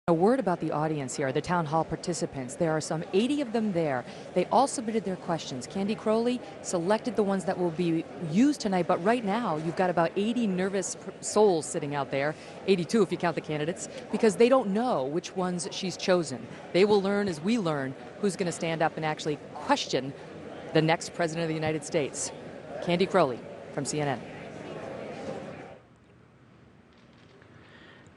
A word about the audience here, the town hall participants. There are some 80 of them there. They all submitted their questions. Candy Crowley selected the ones that will be used tonight, but right now you've got about 80 nervous souls sitting out there, 82 if you count the candidates, because they don't know which ones she's chosen. They will learn as we learn who's going to stand up and actually question the next president of the United States. Candy Crowley from CNN.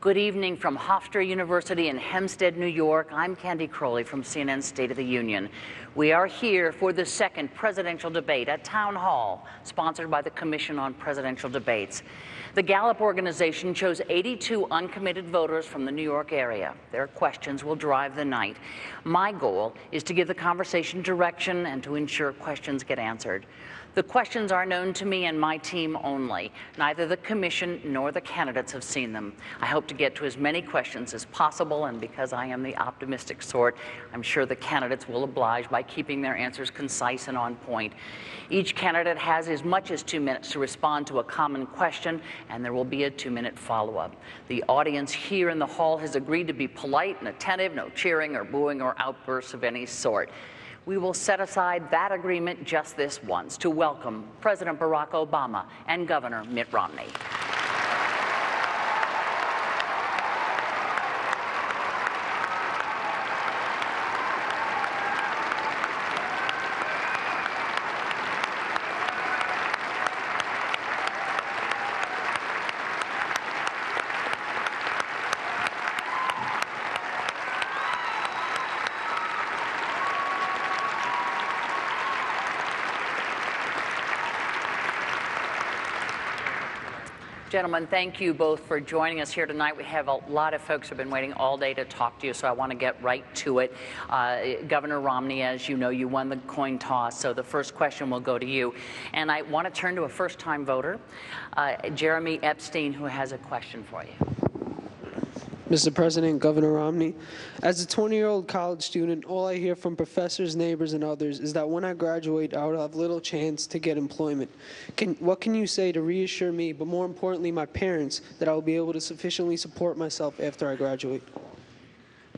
Good evening from Hofstra University in Hempstead, New York. I'm Candy Crowley from CNN's State of the Union. We are here for the second presidential debate at Town Hall, sponsored by the Commission on Presidential Debates. The Gallup organization chose 82 uncommitted voters from the New York area. Their questions will drive the night. My goal is to give the conversation direction and to ensure questions get answered. The questions are known to me and my team only. Neither the commission nor the candidates have seen them. I hope to get to as many questions as possible, and because I am the optimistic sort, I'm sure the candidates will oblige by keeping their answers concise and on point. Each candidate has as much as 2 minutes to respond to a common question, and there will be a 2-minute follow-up. The audience here in the hall has agreed to be polite and attentive, no cheering or booing or outbursts of any sort. We will set aside that agreement just this once to welcome President Barack Obama and Governor Mitt Romney. Gentlemen, thank you both for joining us here tonight. We have a lot of folks who have been waiting all day to talk to you, so I want to get right to it. Governor Romney, as you know, you won the coin toss, so the first question will go to you. And I want to turn to a first-time voter, Jeremy Epstein, who has a question for you. Mr. President, Governor Romney, as a 20-year-old college student, all I hear from professors, neighbors, and others is that when I graduate, I will have little chance to get employment. What can you say to reassure me, but more importantly, my parents, that I will be able to sufficiently support myself after I graduate?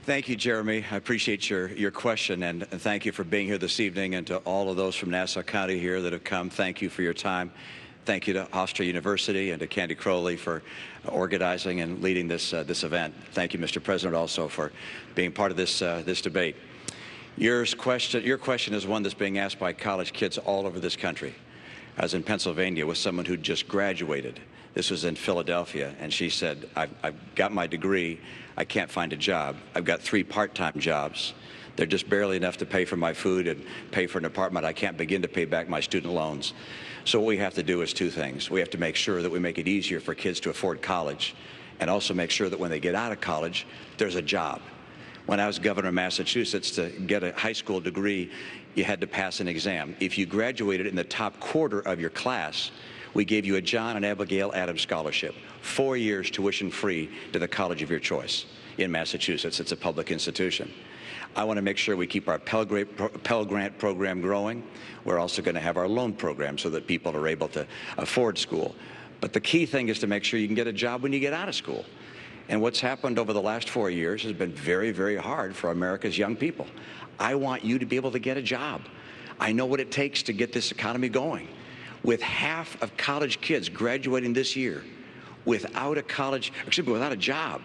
Thank you, Jeremy. I appreciate your question, and thank you for being here this evening, and to all of those from Nassau County here that have come, thank you for your time. Thank you to Hofstra University and to Candy Crowley for organizing and leading this event. Thank you, Mr. President, also for being part of this debate. Your question is one that's being asked by college kids all over this country. I was in Pennsylvania with someone who just graduated. This was in Philadelphia, and she said, I've got my degree, I can't find a job. I've got 3 part-time jobs. They're just barely enough to pay for my food and pay for an apartment. I can't begin to pay back my student loans. So what we have to do is 2 things. We have to make sure that we make it easier for kids to afford college, and also make sure that when they get out of college, there's a job. When I was governor of Massachusetts, to get a high school degree, you had to pass an exam. If you graduated in the top quarter of your class, we gave you a John and Abigail Adams Scholarship, 4 years tuition free to the college of your choice in Massachusetts. It's a public institution. I want to make sure we keep our Pell Grant program growing. We're also going to have our loan program so that people are able to afford school. But the key thing is to make sure you can get a job when you get out of school. And what's happened over the last 4 years has been very, very hard for America's young people. I want you to be able to get a job. I know what it takes to get this economy going. With half of college kids graduating this year without a job,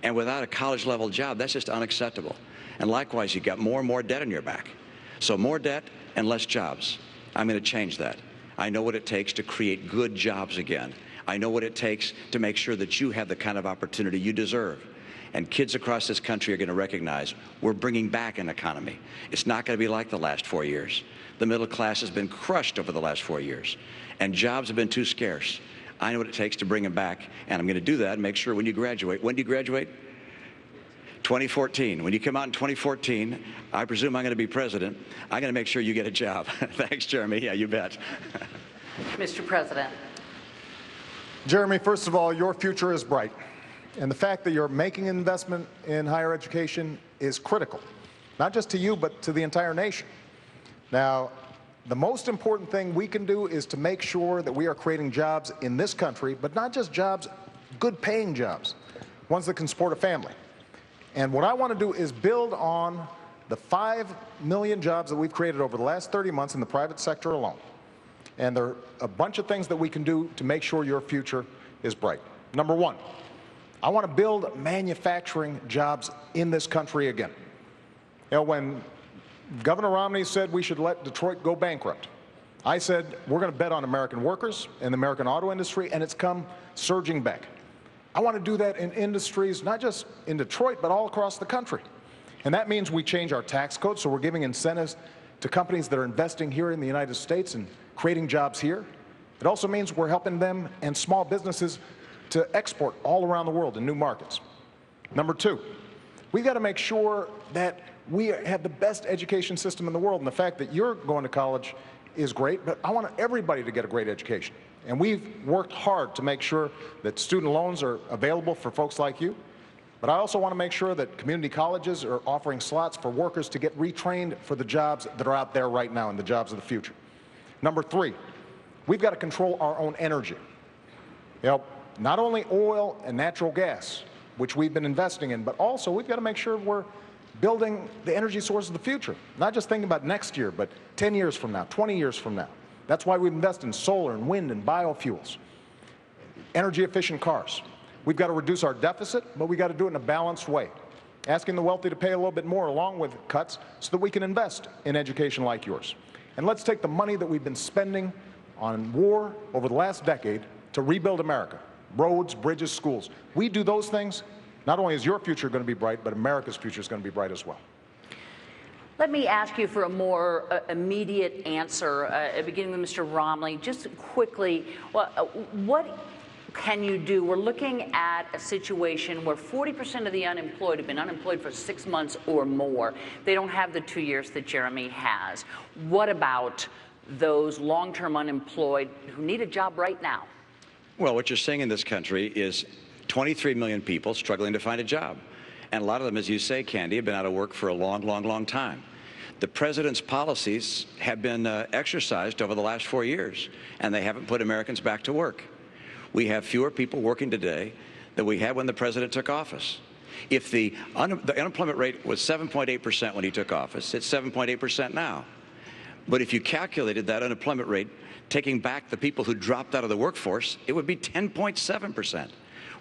and without a college-level job, that's just unacceptable. And likewise, you've got more and more debt on your back. So more debt and less jobs. I'm going to change that. I know what it takes to create good jobs again. I know what it takes to make sure that you have the kind of opportunity you deserve. And kids across this country are going to recognize we're bringing back an economy. It's not going to be like the last 4 years. The middle class has been crushed over the last 4 years, and jobs have been too scarce. I know what it takes to bring them back, and I'm going to do that and make sure when you graduate. When do you graduate? 2014. When you come out in 2014, I presume I'm going to be president. I'm going to make sure you get a job. Thanks, Jeremy. Yeah, you bet. Mr. President. Jeremy, first of all, your future is bright. And the fact that you're making an investment in higher education is critical, not just to you, but to the entire nation. Now, the most important thing we can do is to make sure that we are creating jobs in this country, but not just jobs, good-paying jobs, ones that can support a family. And what I want to do is build on the 5 million jobs that we've created over the last 30 months in the private sector alone. And there are a bunch of things that we can do to make sure your future is bright. Number one, I want to build manufacturing jobs in this country again. You know, when Governor Romney said we should let Detroit go bankrupt, I said we're going to bet on American workers and the American auto industry, and it's come surging back. I want to do that in industries, not just in Detroit, but all across the country. And that means we change our tax code, so we're giving incentives to companies that are investing here in the United States and creating jobs here. It also means we're helping them and small businesses to export all around the world in new markets. Number two, we've got to make sure that we have the best education system in the world. And the fact that you're going to college is great, but I want everybody to get a great education. And we've worked hard to make sure that student loans are available for folks like you. But I also want to make sure that community colleges are offering slots for workers to get retrained for the jobs that are out there right now and the jobs of the future. Number three, we've got to control our own energy. You know, not only oil and natural gas, which we've been investing in, but also we've got to make sure we're building the energy sources of the future. Not just thinking about next year, but 10 years from now, 20 years from now. That's why we invest in solar and wind and biofuels, energy-efficient cars. We've got to reduce our deficit, but we've got to do it in a balanced way, asking the wealthy to pay a little bit more along with cuts so that we can invest in education like yours. And let's take the money that we've been spending on war over the last decade to rebuild America, roads, bridges, schools. We do those things, not only is your future going to be bright, but America's future is going to be bright as well. Let me ask you for a more immediate answer, beginning with Mr. Romney. Just quickly, what can you do? We're looking at a situation where 40% of the unemployed have been unemployed for 6 months or more. They don't have the 2 years that Jeremy has. What about those long-term unemployed who need a job right now? Well, what you're seeing in this country is 23 million people struggling to find a job. And a lot of them, as you say, Candy, have been out of work for a long, long, long time. The president's policies have been exercised over the last 4 years, and they haven't put Americans back to work. We have fewer people working today than we had when the president took office. If the unemployment rate was 7.8% when he took office, it's 7.8% now. But if you calculated that unemployment rate, taking back the people who dropped out of the workforce, it would be 10.7%.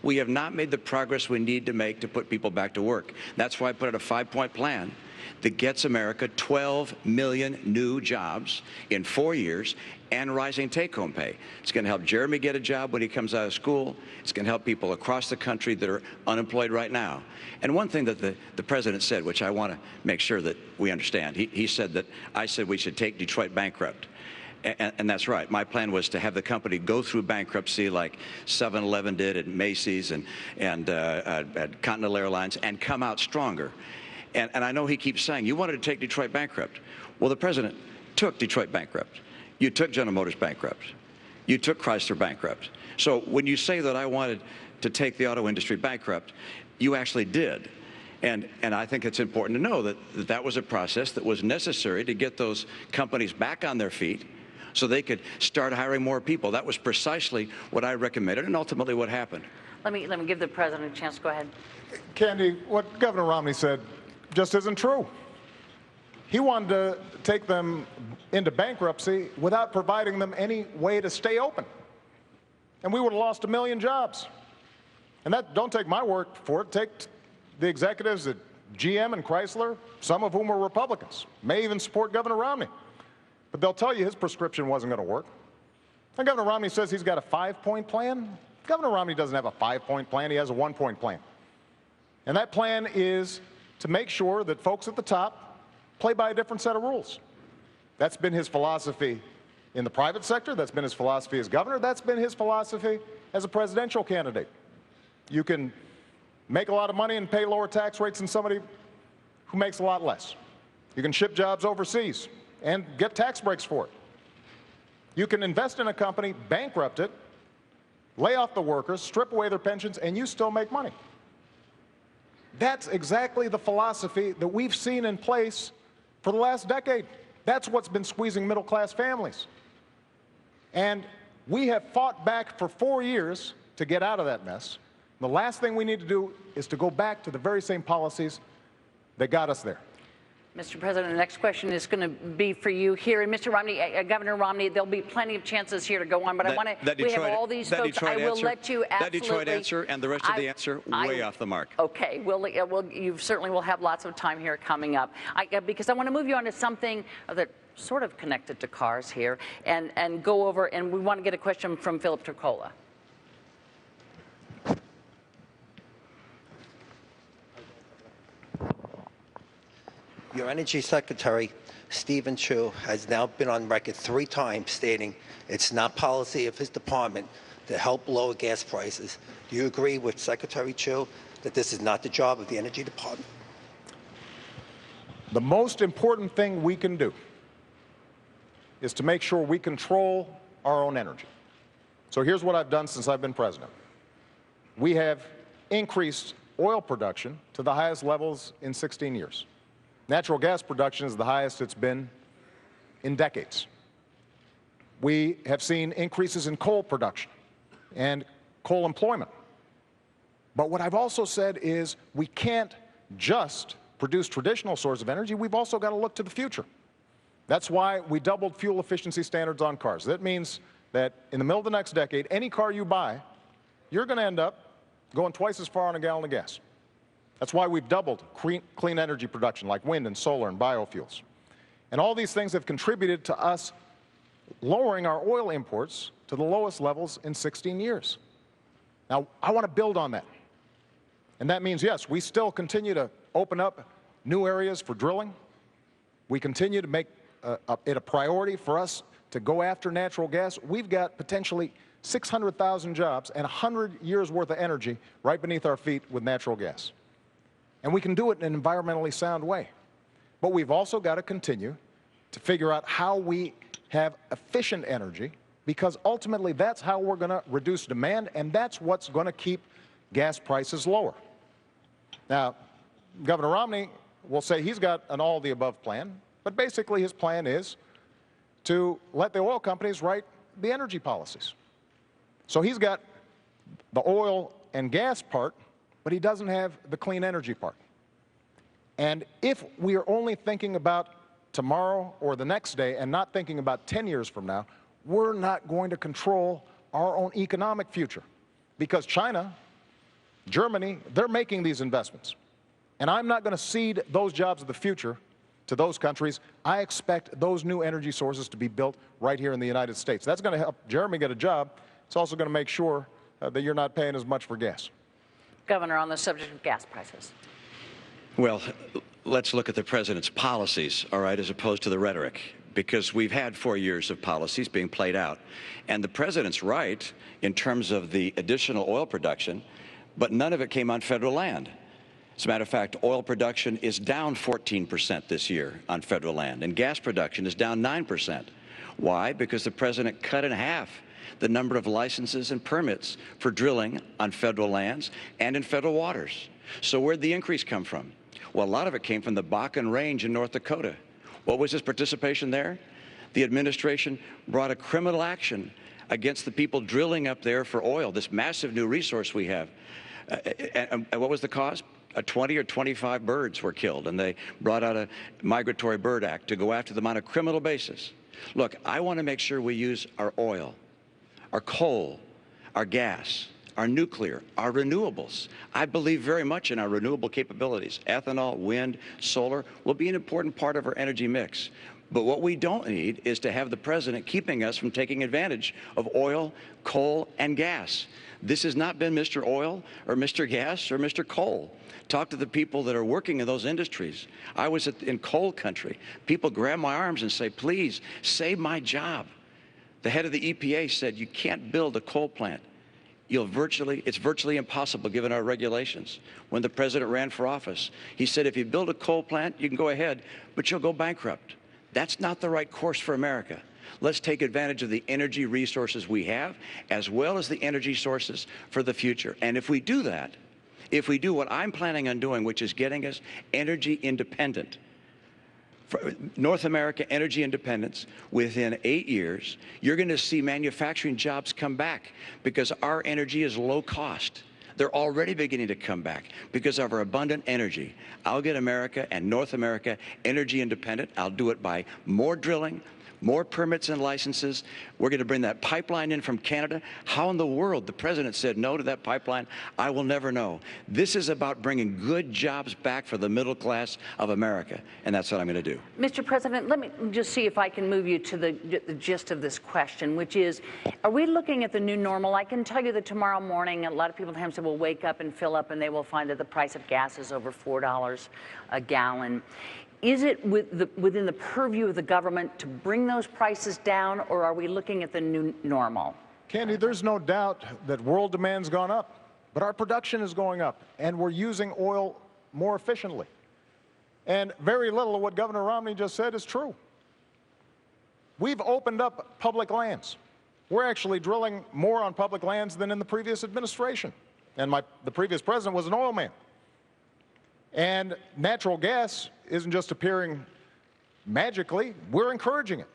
We have not made the progress we need to make to put people back to work. That's why I put out a 5-point plan that gets America 12 million new jobs in 4 years and rising take-home pay. It's going to help Jeremy get a job when he comes out of school. It's going to help people across the country that are unemployed right now. And one thing that the president said, which I want to make sure that we understand, he said that I said we should take Detroit bankrupt. And that's right. My plan was to have the company go through bankruptcy like 7-Eleven did at Macy's and at Continental Airlines and come out stronger. And I know he keeps saying, you wanted to take Detroit bankrupt. Well, the president took Detroit bankrupt. You took General Motors bankrupt. You took Chrysler bankrupt. So when you say that I wanted to take the auto industry bankrupt, you actually did. And I think it's important to know that that was a process that was necessary to get those companies back on their feet so they could start hiring more people. That was precisely what I recommended and ultimately what happened. Let me give the president a chance. Go ahead. Candy, what Governor Romney said just isn't true. He wanted to take them into bankruptcy without providing them any way to stay open. And we would have lost 1 million jobs. And that, don't take my word for it, take the executives at GM and Chrysler, some of whom were Republicans, may even support Governor Romney. But they'll tell you his prescription wasn't going to work. And Governor Romney says he's got a 5-point plan. Governor Romney doesn't have a 5-point plan. He has a 1-point plan. And that plan is to make sure that folks at the top play by a different set of rules. That's been his philosophy in the private sector. That's been his philosophy as governor. That's been his philosophy as a presidential candidate. You can make a lot of money and pay lower tax rates than somebody who makes a lot less. You can ship jobs overseas and get tax breaks for it. You can invest in a company, bankrupt it, lay off the workers, strip away their pensions, and you still make money. That's exactly the philosophy that we've seen in place for the last decade. That's what's been squeezing middle-class families. And we have fought back for 4 years to get out of that mess. The last thing we need to do is to go back to the very same policies that got us there. Mr. President, the next question is going to be for you here. And Mr. Romney, Governor Romney, there'll be plenty of chances here to go on, but I want to, we have all these folks. I will let you absolutely. That Detroit answer and the rest of the answer way off the mark. Okay, you certainly will have lots of time here coming up. Because I want to move you on to something that sort of connected to cars here and go over, and we want to get a question from Philip Turcola. Your Energy Secretary, Stephen Chu, has now been on record 3 times stating it's not policy of his department to help lower gas prices. Do you agree with Secretary Chu that this is not the job of the Energy Department? The most important thing we can do is to make sure we control our own energy. So here's what I've done since I've been president. We have increased oil production to the highest levels in 16 years. Natural gas production is the highest it's been in decades. We have seen increases in coal production and coal employment. But what I've also said is we can't just produce traditional sources of energy. We've also got to look to the future. That's why we doubled fuel efficiency standards on cars. That means that in the middle of the next decade, any car you buy, you're going to end up going twice as far on a gallon of gas. That's why we've doubled clean energy production like wind and solar and biofuels. And all these things have contributed to us lowering our oil imports to the lowest levels in 16 years. Now, I want to build on that. And that means, yes, we still continue to open up new areas for drilling. We continue to make it a priority for us to go after natural gas. We've got potentially 600,000 jobs and 100 years worth of energy right beneath our feet with natural gas. And we can do it in an environmentally sound way. But we've also got to continue to figure out how we have efficient energy, because ultimately that's how we're going to reduce demand, and that's what's going to keep gas prices lower. Now, Governor Romney will say he's got an all-of-the-above plan, but basically his plan is to let the oil companies write the energy policies. So he's got the oil and gas part, but he doesn't have the clean energy part. And if we are only thinking about tomorrow or the next day and not thinking about 10 years from now, we're not going to control our own economic future. Because China, Germany, they're making these investments. And I'm not going to cede those jobs of the future to those countries. I expect those new energy sources to be built right here in the United States. That's going to help Jeremy get a job. It's also going to make sure that you're not paying as much for gas. Governor, on the subject of gas prices. Well, let's look at the president's policies, all right, as opposed to the rhetoric, because we've had 4 years of policies being played out. And the president's right in terms of the additional oil production, but none of it came on federal land. As a matter of fact, oil production is down 14% this year on federal land, and gas production is down 9%. Why? Because the president cut in half the number of licenses and permits for drilling on federal lands and in federal waters. So where'd the increase come from? Well, a lot of it came from the Bakken Range in North Dakota. What was his participation there? The administration brought a criminal action against the people drilling up there for oil, this massive new resource we have. And what was the cause? 20 or 25 birds were killed, and they brought out a Migratory Bird Act to go after them on a criminal basis. Look, I want to make sure we use our oil, our coal, our gas, our nuclear, our renewables. I believe very much in our renewable capabilities. Ethanol, wind, solar will be an important part of our energy mix. But what we don't need is to have the president keeping us from taking advantage of oil, coal, and gas. This has not been Mr. Oil or Mr. Gas or Mr. Coal. Talk to the people that are working in those industries. I was in coal country. People grab my arms and say, please, save my job. The head of the EPA said, you can't build a coal plant. It's virtually impossible given our regulations. When the president ran for office, he said, if you build a coal plant, you can go ahead, but you'll go bankrupt. That's not the right course for America. Let's take advantage of the energy resources we have, as well as the energy sources for the future. And if we do that, if we do what I'm planning on doing, which is getting us energy independent, North America energy independence, within 8 years, you're going to see manufacturing jobs come back because our energy is low cost. They're already beginning to come back because of our abundant energy. I'll get America and North America energy independent. I'll do it by more drilling, more permits and licenses. We're going to bring that pipeline in from Canada. How in the world the president said no to that pipeline, I will never know. This is about bringing good jobs back for the middle class of America, and that's what I'm going to do. Mr. President, let me just see if I can move you to the gist of this question, which is, are we looking at the new normal? I can tell you that tomorrow morning, a lot of people in Hempstead will wake up and fill up, and they will find that the price of gas is over $4 a gallon. Is it within the purview of the government to bring those prices down, or are we looking at the new normal? Candy, there's no doubt that world demand's gone up, but our production is going up, and we're using oil more efficiently. And very little of what Governor Romney just said is true. We've opened up public lands. We're actually drilling more on public lands than in the previous administration. And the previous president was an oil man. And natural gas isn't just appearing magically. We're encouraging it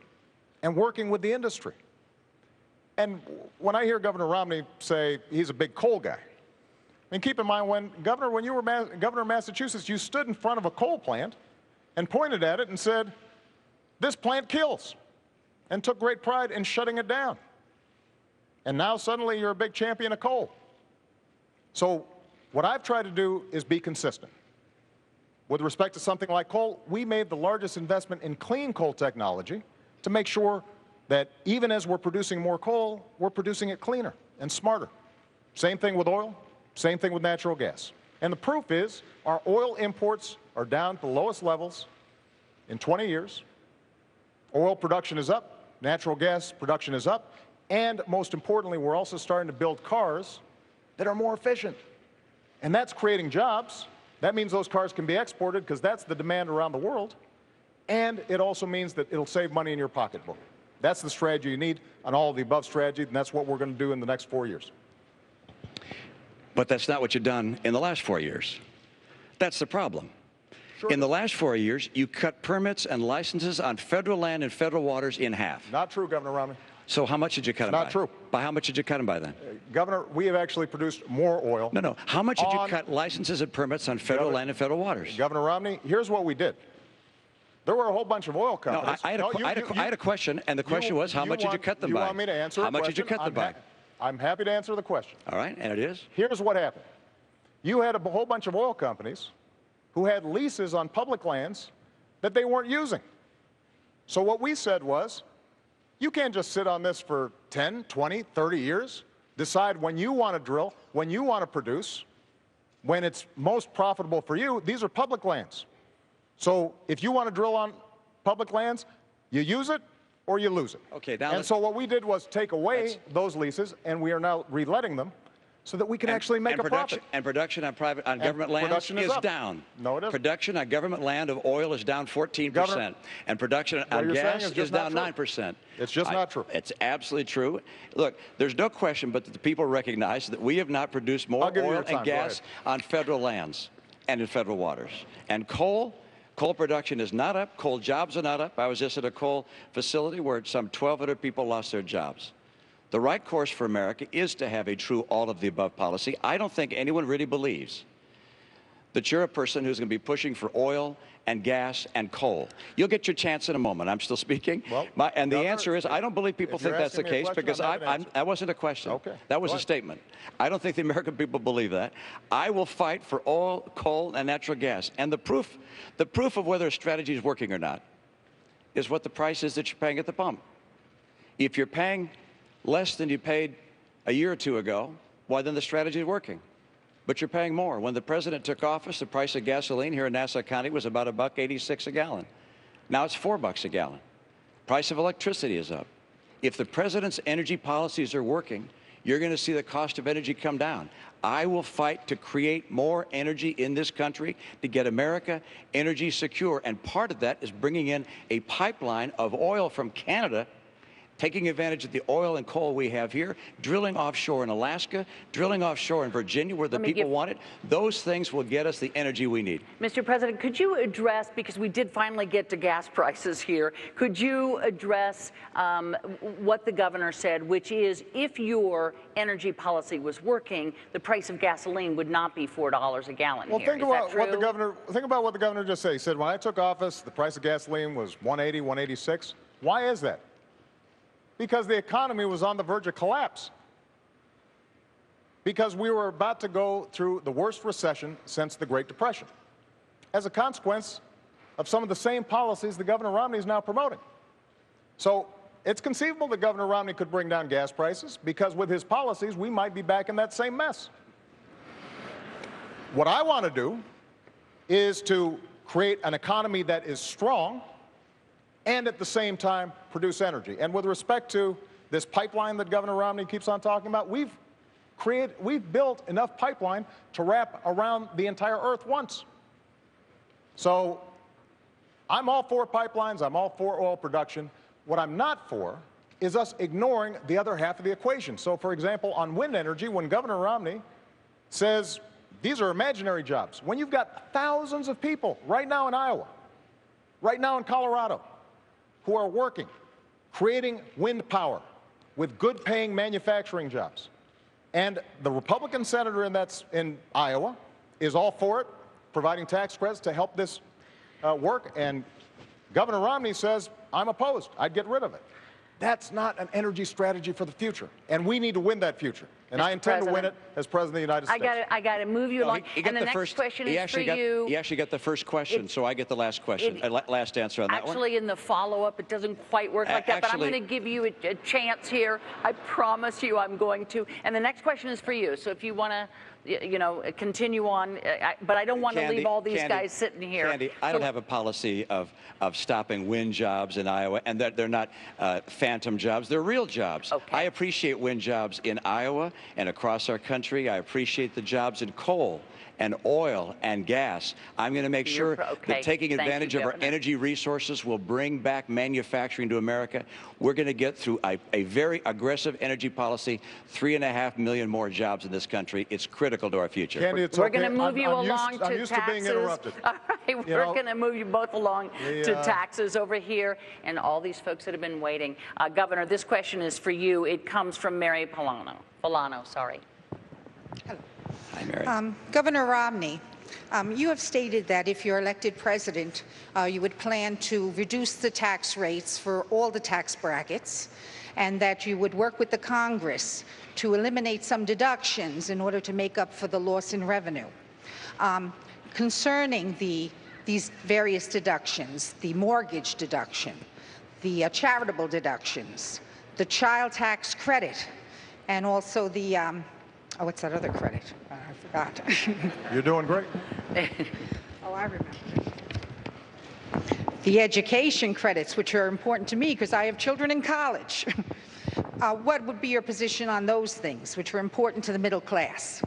and working with the industry. And when I hear Governor Romney say he's a big coal guy, I mean, keep in mind, when you were governor of Massachusetts, you stood in front of a coal plant and pointed at it and said, this plant kills, and took great pride in shutting it down. And now suddenly you're a big champion of coal. So what I've tried to do is be consistent. With respect to something like coal, we made the largest investment in clean coal technology to make sure that even as we're producing more coal, we're producing it cleaner and smarter. Same thing with oil, same thing with natural gas. And the proof is our oil imports are down to the lowest levels in 20 years. Oil production is up, natural gas production is up, and most importantly, we're also starting to build cars that are more efficient. And that's creating jobs. That means those cars can be exported because that's the demand around the world. And it also means that it'll save money in your pocketbook. That's the strategy you need on all of the above strategy, and that's what we're going to do in the next 4 years. But that's not what you've done in the last 4 years. That's the problem. Sure. In the last 4 years, you cut permits and licenses on federal land and federal waters in half. Not true, Governor Romney. So how much did you cut them by? Not true. By how much did you cut them by then? Governor, we have actually produced more oil. No. How much did you cut licenses and permits on federal land and federal waters? Governor Romney, here's what we did. There were a whole bunch of oil companies. I had a question, and the question was, how much did you cut them by? You want me to answer How much did you cut them by? I'm happy to answer the question. All right, and it is? Here's what happened. You had a whole bunch of oil companies who had leases on public lands that they weren't using. So what we said was, you can't just sit on this for 10, 20, 30 years, decide when you want to drill, when you want to produce, when it's most profitable for you. These are public lands. So if you want to drill on public lands, you use it or you lose it. Okay, now and so what we did was take away those leases, and we are now reletting them so that we can actually make a profit. And production on government lands is down. No, it isn't. Production on government land of oil is down 14%, and production on gas is down 9%. It's just not true. It's absolutely true. Look, there's no question but that the people recognize that we have not produced more oil and gas on federal lands and in federal waters. And coal production is not up. Coal jobs are not up. I was just at a coal facility where some 1,200 people lost their jobs. The right course for America is to have a true all-of-the-above policy. I don't think anyone really believes that you're a person who's going to be pushing for oil and gas and coal. You'll get your chance in a moment. I'm still speaking. Well, and the answer is, I don't believe people think that's the case because that wasn't a question. Okay. That was a statement. I don't think the American people believe that. I will fight for oil, coal, and natural gas. And the proof of whether a strategy is working or not is what the price is that you're paying at the pump. If you're paying less than you paid a year or two ago, why then the strategy is working. But you're paying more. When the president took office, the price of gasoline here in Nassau County was about $1.86 a gallon. Now it's $4 a gallon. Price of electricity is up. If the president's energy policies are working, you're going to see the cost of energy come down. I will fight to create more energy in this country to get America energy secure. And part of that is bringing in a pipeline of oil from Canada taking advantage of the oil and coal we have here, drilling offshore in Alaska, drilling offshore in Virginia where the people want it. Those things will get us the energy we need. Mr. President, could you address, because we did finally get to gas prices here, could you address what the governor said, which is if your energy policy was working, the price of gasoline would not be $4 a gallon Well, here. think about what the governor just said. He said, when I took office, the price of gasoline was $1.80, $1.86. Why is that? Because the economy was on the verge of collapse. Because we were about to go through the worst recession since the Great Depression, as a consequence of some of the same policies that Governor Romney is now promoting. So it's conceivable that Governor Romney could bring down gas prices, because with his policies, we might be back in that same mess. What I want to do is to create an economy that is strong and at the same time produce energy. And with respect to this pipeline that Governor Romney keeps on talking about, we've built enough pipeline to wrap around the entire earth once. So I'm all for pipelines, I'm all for oil production. What I'm not for is us ignoring the other half of the equation. So for example, on wind energy, when Governor Romney says these are imaginary jobs, when you've got thousands of people right now in Iowa, right now in Colorado, who are working, creating wind power with good-paying manufacturing jobs. And the Republican senator in Iowa is all for it, providing tax credits to help this work. And Governor Romney says, I'm opposed. I'd get rid of it. That's not an energy strategy for the future. And we need to win that future. And I intend to win it as President of the United States. I got to move you along. And the next question is for you. He actually got the first question, so I get the last question, last answer on that one. Actually, in the follow-up, it doesn't quite work like that, but I'm going to give you a chance here. I promise you I'm going to. And the next question is for you. So if you want to, continue on, but I don't want to leave all these guys sitting here. Candy, I don't have a policy of stopping wind jobs in Iowa, and that they're not phantom jobs. They're real jobs. Okay. I appreciate wind jobs in Iowa and across our country. I appreciate the jobs in coal and oil and gas. I'm going to make sure that taking advantage of our energy resources will bring back manufacturing to America. We're going to get through a very aggressive energy policy, 3.5 million more jobs in this country. It's critical to our future. Candy, it's we're going to move you along to taxes. I'm used to being interrupted. All right, we're going to move you both along to taxes over here, and all these folks that have been waiting. Governor, this question is for you. It comes from Mary Polano. Sorry. Hello. Hi, Mary. Governor Romney, you have stated that if you're elected president, you would plan to reduce the tax rates for all the tax brackets, and that you would work with the Congress to eliminate some deductions in order to make up for the loss in revenue. Concerning these various deductions, the mortgage deduction, the charitable deductions, the child tax credit, and also the what's that other credit? I forgot. You're doing great. Oh, I remember. The education credits, which are important to me because I have children in college. What would be your position on those things, which are important to the middle class?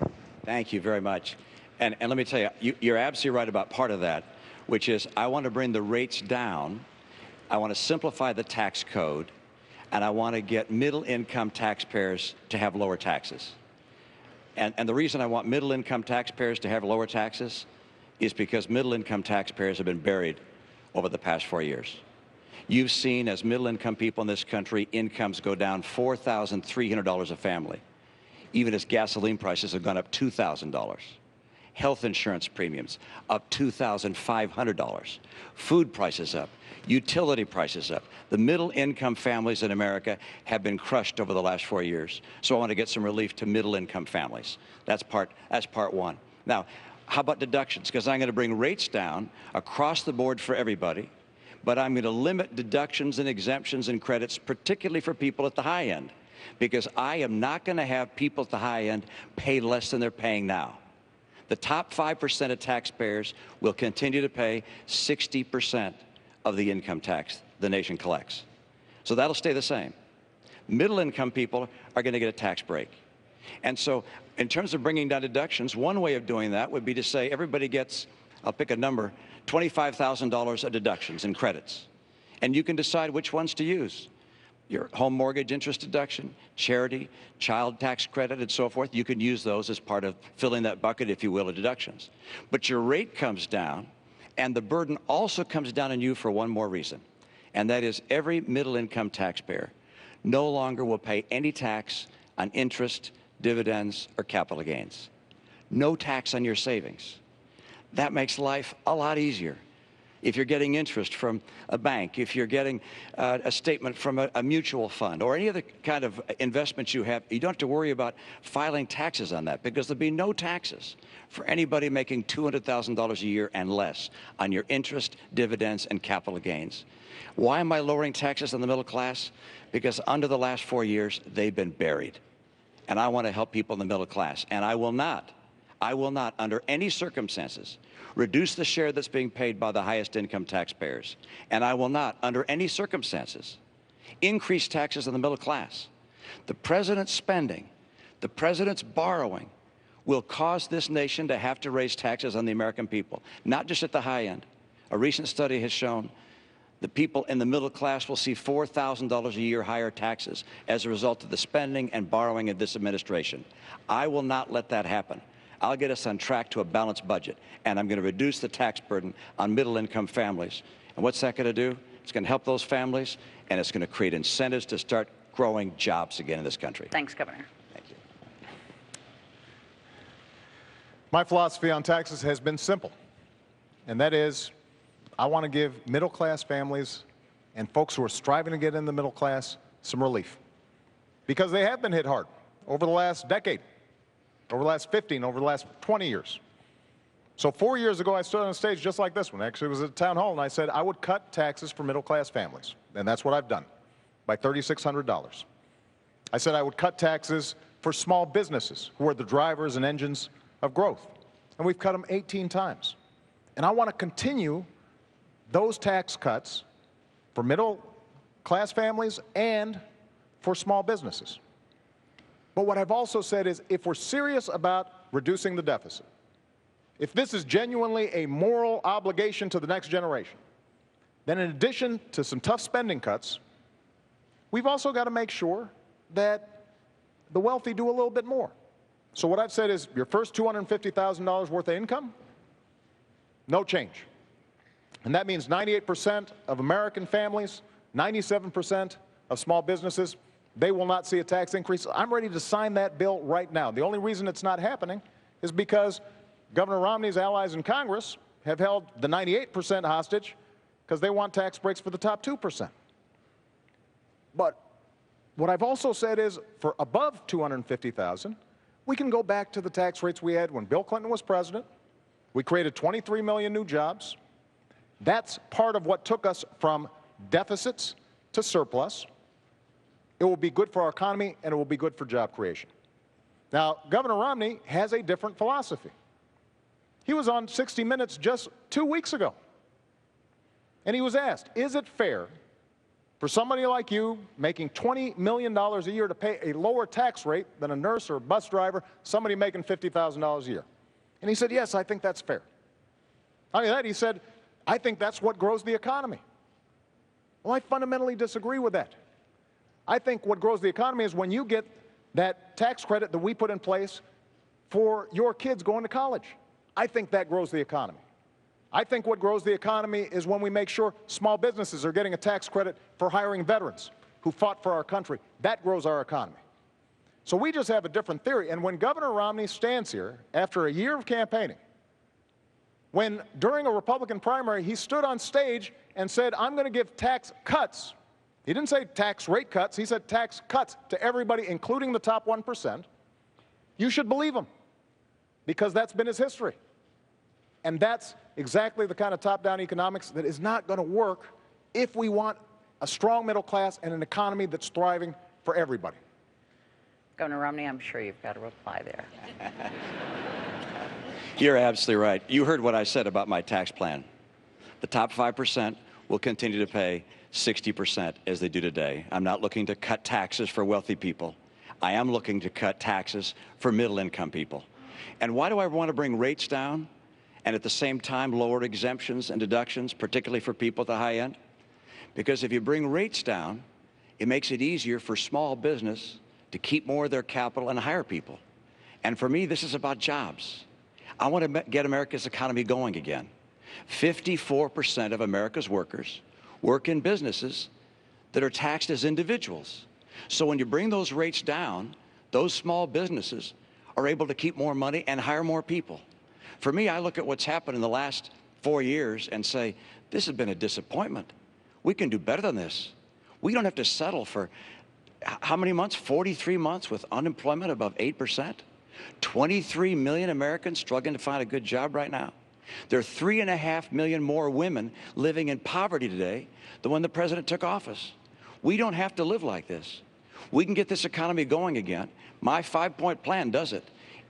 Thank you very much. And let me tell you, you're absolutely right about part of that, which is I want to bring the rates down. I want to simplify the tax code, and I want to get middle-income taxpayers to have lower taxes. And the reason I want middle-income taxpayers to have lower taxes is because middle-income taxpayers have been buried over the past 4 years. You've seen, as middle-income people in this country, incomes go down $4,300 a family, even as gasoline prices have gone up $2,000. Health insurance premiums up $2,500. Food prices up. Utility prices up. The middle-income families in America have been crushed over the last 4 years. So I want to get some relief to middle-income families. That's part one. Now, how about deductions? Because I'm going to bring rates down across the board for everybody, but I'm going to limit deductions and exemptions and credits, particularly for people at the high end, because I am not going to have people at the high end pay less than they're paying now. The top 5% of taxpayers will continue to pay 60% of the income tax the nation collects. So that'll stay the same. Middle-income people are going to get a tax break. And so in terms of bringing down deductions, one way of doing that would be to say everybody gets, I'll pick a number, $25,000 of deductions and credits. And you can decide which ones to use. your home mortgage interest deduction, charity, child tax credit, and so forth. You can use those as part of filling that bucket, if you will, of deductions. But your rate comes down, and the burden also comes down on you for one more reason, and that is every middle-income taxpayer no longer will pay any tax on interest, dividends, or capital gains. No tax on your savings. That makes life a lot easier. If you're getting interest from a bank, if you're getting a statement from a mutual fund, or any other kind of investments you have, you don't have to worry about filing taxes on that, because there'll be no taxes for anybody making $200,000 a year and less on your interest, dividends, and capital gains. Why am I lowering taxes on the middle class? Because under the last 4 years, they've been buried. And I want to help people in the middle class. And I will not, under any circumstances, reduce the share that's being paid by the highest income taxpayers. And I will not, under any circumstances, increase taxes on the middle class. The president's spending, the president's borrowing, will cause this nation to have to raise taxes on the American people, not just at the high end. A recent study has shown the people in the middle class will see $4,000 a year higher taxes as a result of the spending and borrowing of this administration. I will not let that happen. I'll get us on track to a balanced budget, and I'm going to reduce the tax burden on middle-income families. And what's that going to do? It's going to help those families, and it's going to create incentives to start growing jobs again in this country. Thanks, Governor. Thank you. My philosophy on taxes has been simple, and that is I want to give middle-class families and folks who are striving to get in the middle class some relief, because they have been hit hard over the last decade, over the last 15, over the last 20 years. So 4 years ago, I stood on a stage just like this one. Actually, it was at Town Hall, and I said I would cut taxes for middle-class families, and that's what I've done, by $3,600. I said I would cut taxes for small businesses, who are the drivers and engines of growth, and we've cut them 18 times. And I want to continue those tax cuts for middle-class families and for small businesses. But what I've also said is, if we're serious about reducing the deficit, if this is genuinely a moral obligation to the next generation, then in addition to some tough spending cuts, we've also got to make sure that the wealthy do a little bit more. So what I've said is, your first $250,000 worth of income, no change. And that means 98% of American families, 97% of small businesses, they will not see a tax increase. I'm ready to sign that bill right now. The only reason it's not happening is because Governor Romney's allies in Congress have held the 98% hostage because they want tax breaks for the top 2%. But what I've also said is, for above $250,000, we can go back to the tax rates we had when Bill Clinton was president. We created 23 million new jobs. That's part of what took us from deficits to surplus. It will be good for our economy, and it will be good for job creation. Now, Governor Romney has a different philosophy. He was on 60 Minutes just 2 weeks ago, and he was asked, is it fair for somebody like you making $20 million a year to pay a lower tax rate than a nurse or a bus driver, somebody making $50,000 a year? And he said, yes, I think that's fair. Not only that, he said, I think that's what grows the economy. Well, I fundamentally disagree with that. I think what grows the economy is when you get that tax credit that we put in place for your kids going to college. I think that grows the economy. I think what grows the economy is when we make sure small businesses are getting a tax credit for hiring veterans who fought for our country. That grows our economy. So we just have a different theory. And when Governor Romney stands here after a year of campaigning, when during a Republican primary he stood on stage and said, I'm going to give tax cuts. He didn't say tax rate cuts. He said tax cuts to everybody, including the top 1%. You should believe him, because that's been his history. And that's exactly the kind of top-down economics that is not going to work if we want a strong middle class and an economy that's thriving for everybody. Governor Romney, I'm sure you've got a reply there. You're absolutely right. You heard what I said about my tax plan. The top 5% will continue to pay 60% as they do today. I'm not looking to cut taxes for wealthy people. I am looking to cut taxes for middle-income people. And why do I want to bring rates down and at the same time lower exemptions and deductions, particularly for people at the high end? Because if you bring rates down, it makes it easier for small business to keep more of their capital and hire people. And for me, this is about jobs. I want to get America's economy going again. 54% of America's workers work in businesses that are taxed as individuals. So when you bring those rates down, those small businesses are able to keep more money and hire more people. For me, I look at what's happened in the last 4 years and say, this has been a disappointment. We can do better than this. We don't have to settle for how many months? 43 months with unemployment above 8%. 23 million Americans struggling to find a good job right now. There are 3.5 million more women living in poverty today than when the president took office. We don't have to live like this. We can get this economy going again. My 5-point plan does it.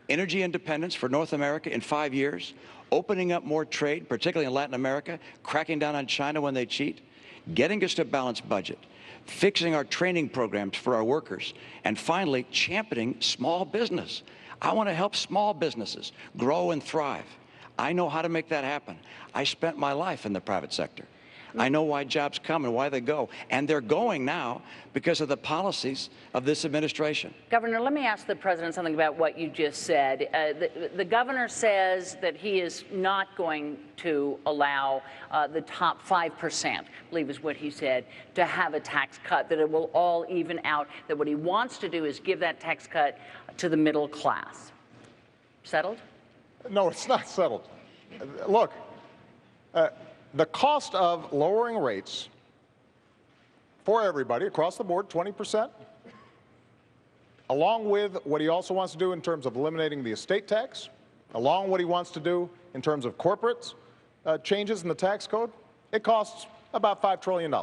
Energy independence for North America in 5 years, opening up more trade, particularly in Latin America, cracking down on China when they cheat, getting us to a balanced budget, fixing our training programs for our workers, and finally, championing small business. I want to help small businesses grow and thrive. I know how to make that happen. I spent my life in the private sector. I know why jobs come and why they go. And they're going now because of the policies of this administration. Governor, let me ask the president something about what you just said. The governor says that he is not going to allow the top 5%, I believe is what he said, to have a tax cut, that it will all even out, that what he wants to do is give that tax cut to the middle class. Settled? No, it's not settled. Look, the cost of lowering rates for everybody across the board, 20%, along with what he also wants to do in terms of eliminating the estate tax, along with what he wants to do in terms of corporate changes in the tax code, it costs about $5 trillion.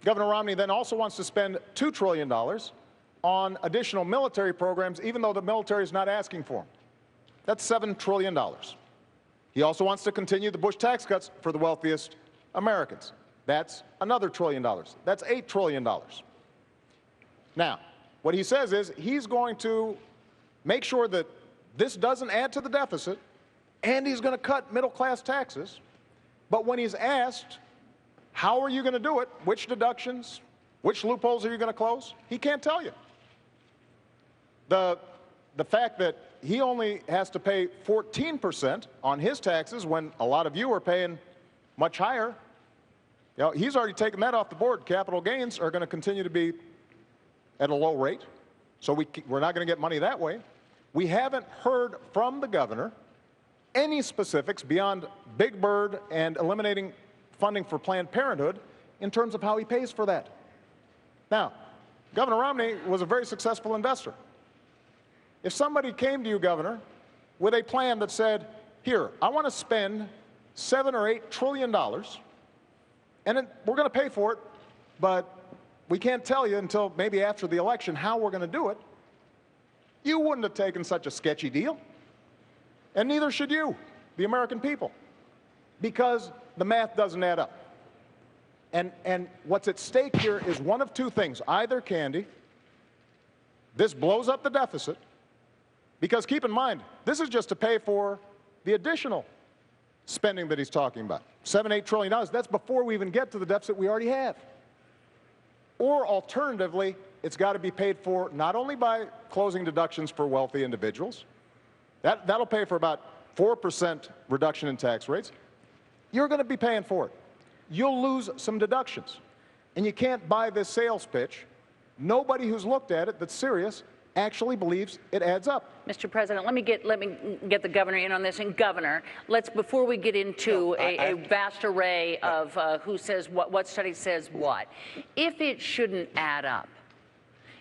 Governor Romney then also wants to spend $2 trillion on additional military programs, even though the military is not asking for them. That's $7 trillion. He also wants to continue the Bush tax cuts for the wealthiest Americans. That's another $1 trillion. That's $8 trillion. Now, what he says is he's going to make sure that this doesn't add to the deficit, and he's going to cut middle-class taxes. But when he's asked, how are you going to do it, which deductions, which loopholes are you going to close, he can't tell you. The fact that he only has to pay 14% on his taxes when a lot of you are paying much higher, you know, he's already taken that off the board. Capital gains are going to continue to be at a low rate, so we're not going to get money that way. We haven't heard from the governor any specifics beyond Big Bird and eliminating funding for Planned Parenthood in terms of how he pays for that. Now, Governor Romney was a very successful investor. If somebody came to you, Governor, with a plan that said, here, I want to spend $7 or $8 trillion, and we're going to pay for it, but we can't tell you until maybe after the election how we're going to do it, you wouldn't have taken such a sketchy deal. And neither should you, the American people, because the math doesn't add up. And what's at stake here is one of two things. Either, Candy, this blows up the deficit, because keep in mind, this is just to pay for the additional spending that he's talking about. $7, $8 trillion, that's before we even get to the deficit we already have. Or alternatively, it's got to be paid for not only by closing deductions for wealthy individuals, that'll pay for about 4% reduction in tax rates. You're going to be paying for it. You'll lose some deductions. And you can't buy this sales pitch. Nobody who's looked at it that's serious actually believes it adds up. Mr. President, let me get the governor in on this. And Governor, before we get into a vast array of who says what study says what, if it shouldn't add up,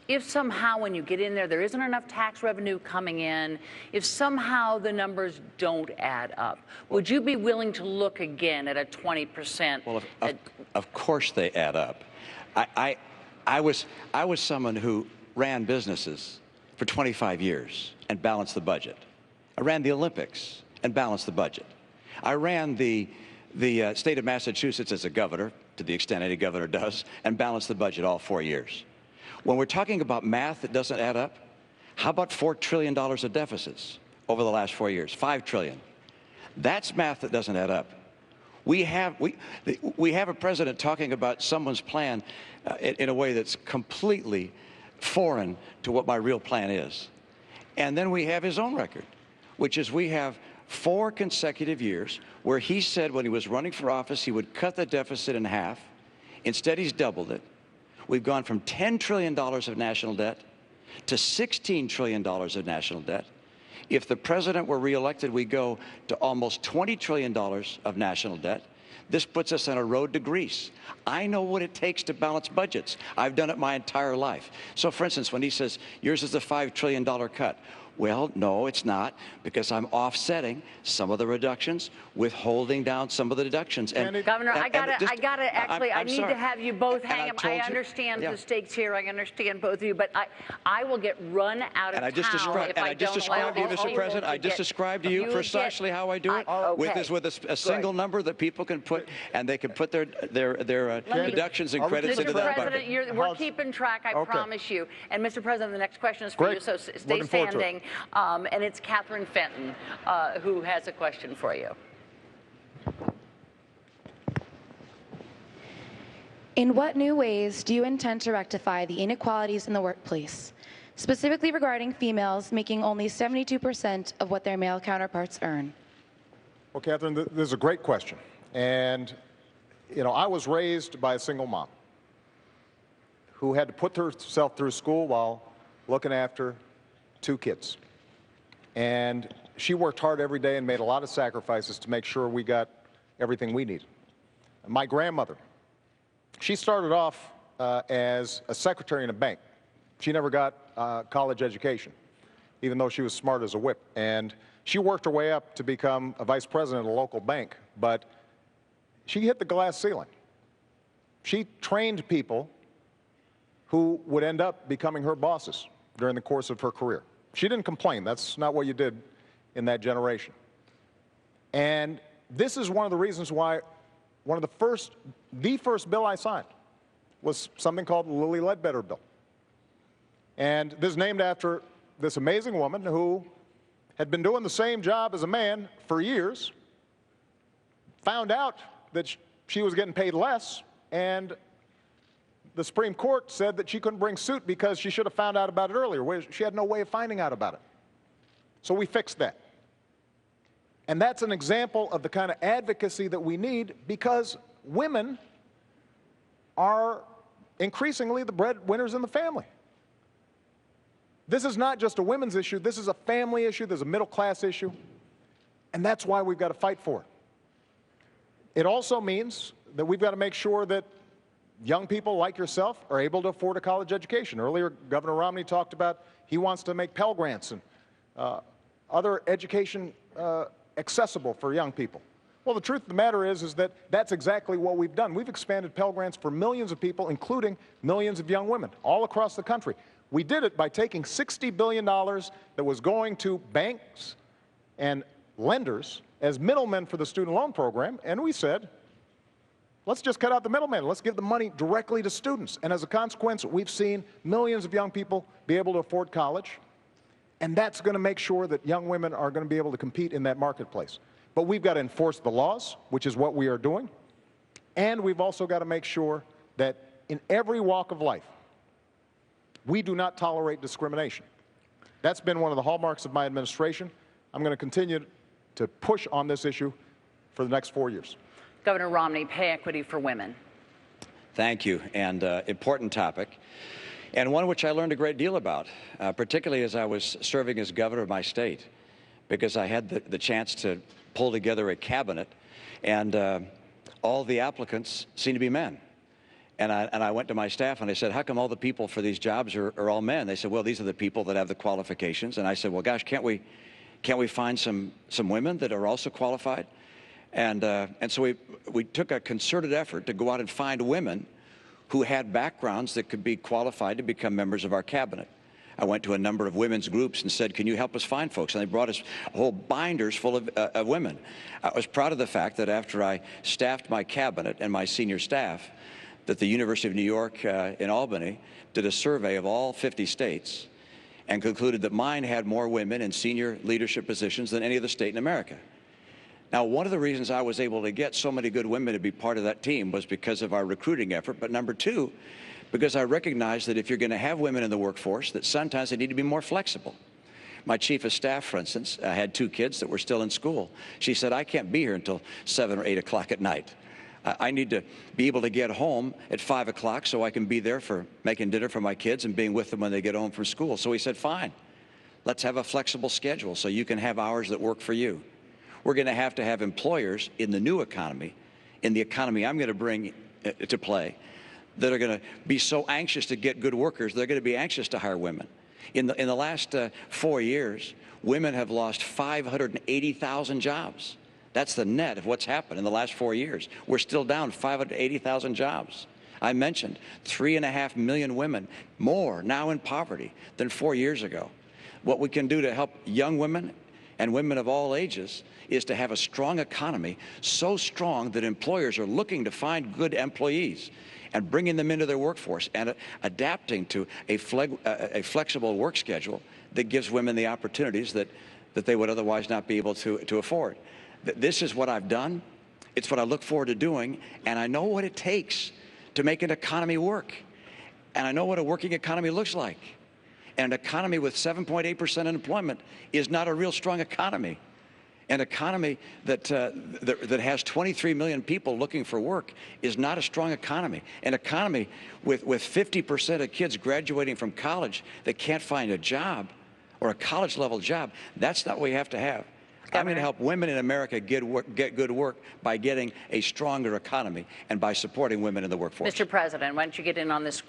if somehow when you get in there isn't enough tax revenue coming in, if somehow the numbers don't add up, would you be willing to look again at a 20%? Well, of course they add up. I was someone who ran businesses for 25 years and balanced the budget. I ran the Olympics and balanced the budget. I ran the state of Massachusetts as a governor, to the extent any governor does, and balanced the budget all 4 years. When we're talking about math that doesn't add up, how about $4 trillion of deficits over the last 4 years? $5 trillion. That's math that doesn't add up. We have a president talking about someone's plan in a way that's completely foreign to what my real plan is. And then we have his own record, which is we have 4 consecutive years where he said when he was running for office he would cut the deficit in half. Instead, he's doubled it. We've gone from $10 trillion of national debt to $16 trillion of national debt. If the president were reelected, we go to almost $20 trillion of national debt. This puts us on a road to Greece. I know what it takes to balance budgets. I've done it my entire life. So, for instance, when he says, yours is a $5 trillion cut, well, no, it's not, because I'm offsetting some of the reductions with holding down some of the deductions. And Governor, I need to have you both hang up. I understand the stakes here. I understand both of you, but I will get run out of town if I don't allow you, Mr. President. I just described to you precisely how I do it with a single number that people can put, and they can put their deductions and credits into that bucket. Mr. President, we're keeping track, I promise you. And Mr. President, the next question is for you, so stay standing. And it's Catherine Fenton who has a question for you. In what new ways do you intend to rectify the inequalities in the workplace, specifically regarding females making only 72% of what their male counterparts earn? Well, Catherine, this is a great question. And, you know, I was raised by a single mom who had to put herself through school while looking after 2 kids. And she worked hard every day and made a lot of sacrifices to make sure we got everything we needed. My grandmother, she started off as a secretary in a bank. She never got college education, even though she was smart as a whip. And she worked her way up to become a vice president of a local bank, but she hit the glass ceiling. She trained people who would end up becoming her bosses during the course of her career. She didn't complain. That's not what you did in that generation. And this is one of the reasons why the first bill I signed was something called the Lilly Ledbetter Bill. And this is named after this amazing woman who had been doing the same job as a man for years, found out that she was getting paid less, and the Supreme Court said that she couldn't bring suit because she should have found out about it earlier. She had no way of finding out about it. So we fixed that. And that's an example of the kind of advocacy that we need, because women are increasingly the breadwinners in the family. This is not just a women's issue. This is a family issue. There's a middle-class issue. And that's why we've got to fight for it. It also means that we've got to make sure that young people like yourself are able to afford a college education. Earlier, Governor Romney talked about he wants to make Pell Grants and other education accessible for young people. Well, the truth of the matter is that that's exactly what we've done. We've expanded Pell Grants for millions of people, including millions of young women all across the country. We did it by taking $60 billion that was going to banks and lenders as middlemen for the student loan program, and we said, let's just cut out the middleman. Let's give the money directly to students. And as a consequence, we've seen millions of young people be able to afford college. And that's going to make sure that young women are going to be able to compete in that marketplace. But we've got to enforce the laws, which is what we are doing. And we've also got to make sure that in every walk of life, we do not tolerate discrimination. That's been one of the hallmarks of my administration. I'm going to continue to push on this issue for the next 4 years. Governor Romney, pay equity for women. Thank you, and important topic, and one which I learned a great deal about, particularly as I was serving as governor of my state, because I had the chance to pull together a cabinet, and all the applicants seemed to be men. And I went to my staff and I said, how come all the people for these jobs are all men? They said, well, these are the people that have the qualifications. And I said, well, gosh, can't we find some women that are also qualified? And so we took a concerted effort to go out and find women who had backgrounds that could be qualified to become members of our cabinet. I went to a number of women's groups and said, can you help us find folks? And they brought us whole binders full of women. I was proud of the fact that after I staffed my cabinet and my senior staff, that the University of New York in Albany did a survey of all 50 states and concluded that mine had more women in senior leadership positions than any other state in America. Now, one of the reasons I was able to get so many good women to be part of that team was because of our recruiting effort. But number two, because I recognize that if you're going to have women in the workforce, that sometimes they need to be more flexible. My chief of staff, for instance, had 2 kids that were still in school. She said, I can't be here until 7 or 8 o'clock at night. I need to be able to get home at 5 o'clock so I can be there for making dinner for my kids and being with them when they get home from school. So we said, fine, let's have a flexible schedule so you can have hours that work for you. We're going to have employers in the new economy, in the economy I'm going to bring to play, that are going to be so anxious to get good workers, they're going to be anxious to hire women. In the last 4 years, women have lost 580,000 jobs. That's the net of what's happened in the last 4 years. We're still down 580,000 jobs. I mentioned 3.5 million women more now in poverty than 4 years ago. What we can do to help young women and women of all ages is to have a strong economy, so strong that employers are looking to find good employees and bringing them into their workforce and adapting to a flexible work schedule that gives women the opportunities that they would otherwise not be able to afford. This is what I've done. It's what I look forward to doing, and I know what it takes to make an economy work. And I know what a working economy looks like. And an economy with 7.8% unemployment is not a real strong economy. An economy that has 23 million people looking for work is not a strong economy. An economy with 50% of kids graduating from college that can't find a job or a college-level job, that's not what we have to have. I'm going to help women in America get good work by getting a stronger economy and by supporting women in the workforce. Mr. President, why don't you get in on this